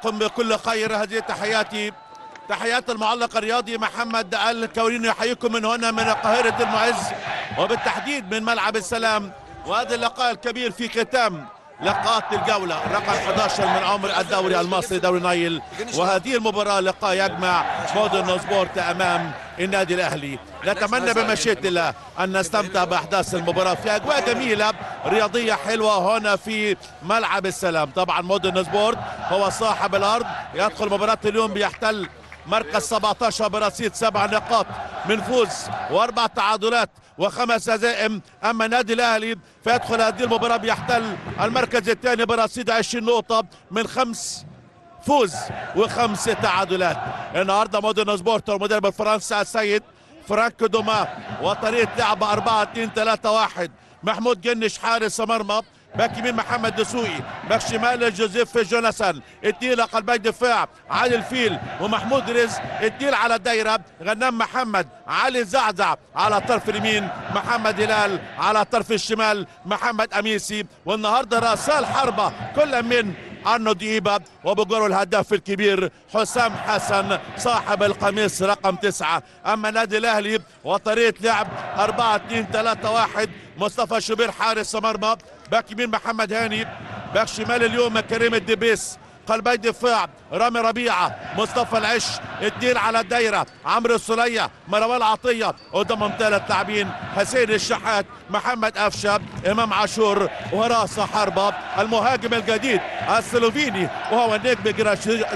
مساكم بكل خير. هذه تحياتي، تحيات المعلق الرياضي محمد الكوريني، يحييكم من هنا من قاهرة المعز وبالتحديد من ملعب السلام. وهذا اللقاء الكبير في ختام لقاءات الجولة رقم 11 من عمر الدوري المصري دوري نايل. وهذه المباراة لقاء يجمع مودرن سبورت أمام النادي الأهلي. نتمنى بمشيئة الله أن نستمتع بأحداث المباراة في أجواء جميلة رياضية حلوة هنا في ملعب السلام. طبعا مودرن سبورت هو صاحب الأرض، يدخل مباراة اليوم بيحتل مركز 17 برصيد 7 نقاط من فوز و4 تعادلات و5 هزائم. اما النادي الاهلي فيدخل هذه المباراه بيحتل المركز الثاني برصيد 20 نقطه من 5 فوز و5 تعادلات. النهارده مودرن سبورت والمدرب الفرنسي السيد فرانك دوما وطريقه لعب 4-2-3-1. محمود جنش حارس مرمى، باك يمين محمد دسوقي، باك شمال جوزيف جوناثان، الديل قلبي دفاع علي الفيل ومحمود رزق، الديل على الدايره غنام محمد، علي زعزع على الطرف اليمين، محمد هلال على الطرف الشمال، محمد اميسي. والنهارده راسال حربه كل من ارنو ديبا وبجوره الهداف الكبير حسام حسن صاحب القميص رقم 9. اما النادي الاهلي وطريقه لعب 4-2-3-1. مصطفى شوبير حارس مرمى، باك يمين محمد هاني، باك شمال اليوم كريم الدبيس، قلبي دفاع رامي ربيعه، مصطفى العش، الديل على الدايره عمرو السليه، مروان عطيه، قدامهم 3 لاعبين حسين الشحات، محمد افشه، امام عاشور، وراس حربه المهاجم الجديد السلوفيني وهو النجم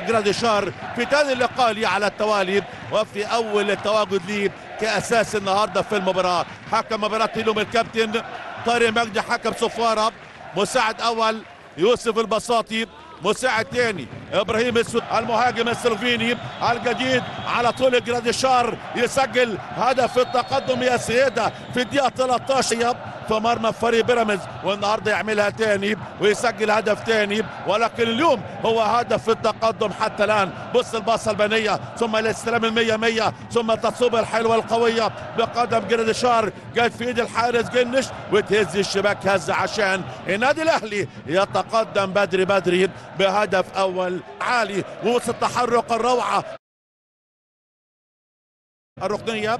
جراديشار في ثاني اللقاء لي على التوالي وفي اول التواجد لي كاساس النهارده في المباراه. حكم مباراه اليوم الكابتن طارق مجدي، حكم صفاره، مساعد اول يوسف البساطي، مساعد ثاني ابراهيم السود، المهاجم السلوفيني الجديد على طول جراديشار يسجل هدف التقدم يا سيدة في الدقيقة 13 في مرمى فريق بيراميدز، والنهارده يعملها ثاني ويسجل هدف ثاني، ولكن اليوم هو هدف التقدم حتى الان. بص الباصه البنيه ثم الاستلام ال100 ثم التصويبه الحلوه القويه بقدم جراديشار جت في ايد الحارس جنش وتهز الشباك هزه عشان النادي الاهلي يتقدم بدري بهدف اول عالي. ووسط التحرك الروعه الركنيه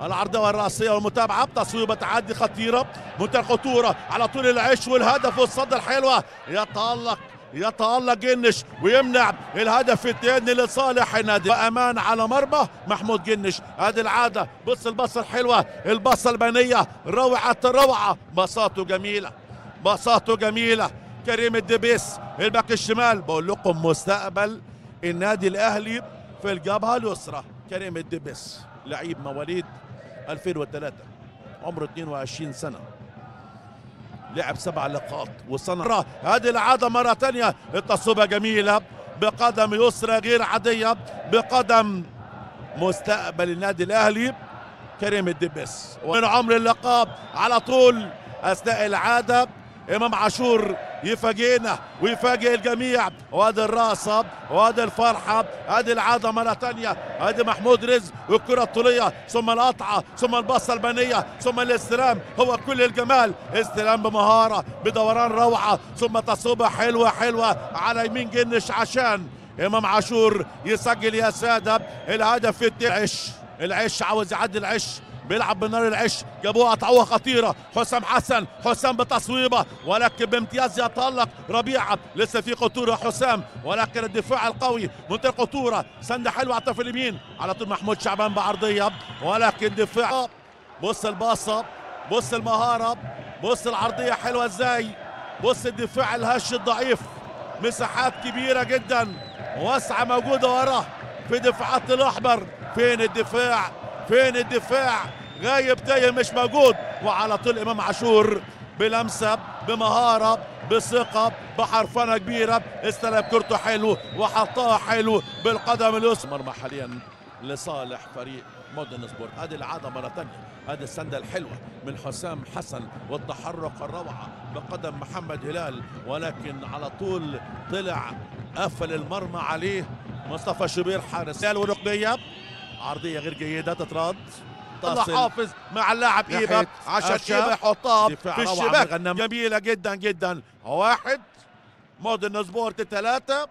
العرضيه والراسيه والمتابعه تصويبه تعدي خطيره منتهى الخطوره على طول العش والهدف والصد الحلوه. يتألق جنش ويمنع الهدف الثاني لصالح النادي. وامان على مرمى محمود جنش. ادي العاده، بص البصه الحلوه، البصه البنيه روعه الروعه، بساطه جميله. كريم الدبيس الباك الشمال، بقول لكم مستقبل النادي الاهلي في الجبهه اليسرى. كريم الدبيس لعيب مواليد 2003 عمره 22 سنه، لعب 7 لقاءات وصنع. هذه العاده مره ثانيه، التصويبه جميله بقدم يسرى غير عاديه بقدم مستقبل النادي الاهلي كريم الدبيس. ومن عمر اللقاء على طول اثناء العاده امام عاشور يفاجئنا ويفاجئ الجميع. وادي الراسه وادي الفرحه، ادي العاده مره ثانيه، ادي محمود رزق والكره الطوليه ثم القطعه ثم البصه البنيه ثم الاستلام، هو كل الجمال، استلام بمهاره بدوران روعه ثم تصويبه حلوه على يمين جنش عشان امام عاشور يسجل يا ساده الهدف الثاني. العش عاوز يعدي، العش بيلعب بالنار، العش جابوها قطعوها خطيره، حسام بتصويبه ولكن بامتياز يتألق ربيعه، لسه في خطوره حسام ولكن الدفاع القوي منتهى الخطوره، سنده حلوه على الطرف اليمين على طول محمود شعبان بعرضيه ولكن دفاع. بص الباصه، بص المهاره، بص العرضيه حلوه ازاي، بص الدفاع الهش الضعيف، مساحات كبيره جدا واسعه موجوده وراه في دفاعات الاحمر. فين الدفاع غايب تايه مش موجود. وعلى طول امام عاشور بلمسه بمهاره بثقه بحرفنه كبيره، استلم كرته حلو وحطها حلو بالقدم اليسرى. مرمى حاليا لصالح فريق مودرن سبورت. هذه العاده مره ثانيه، هذه السنده الحلوه من حسام حسن والتحرك الروعه بقدم محمد هلال ولكن على طول طلع قفل المرمى عليه مصطفى شوبير حارس. والركنيه عرضيه غير جيده تترد، الله حافظ مع اللاعب ايبا عشان ايبا يحطها في الشباك. جميله جدا 1 مودرن سبورت 3.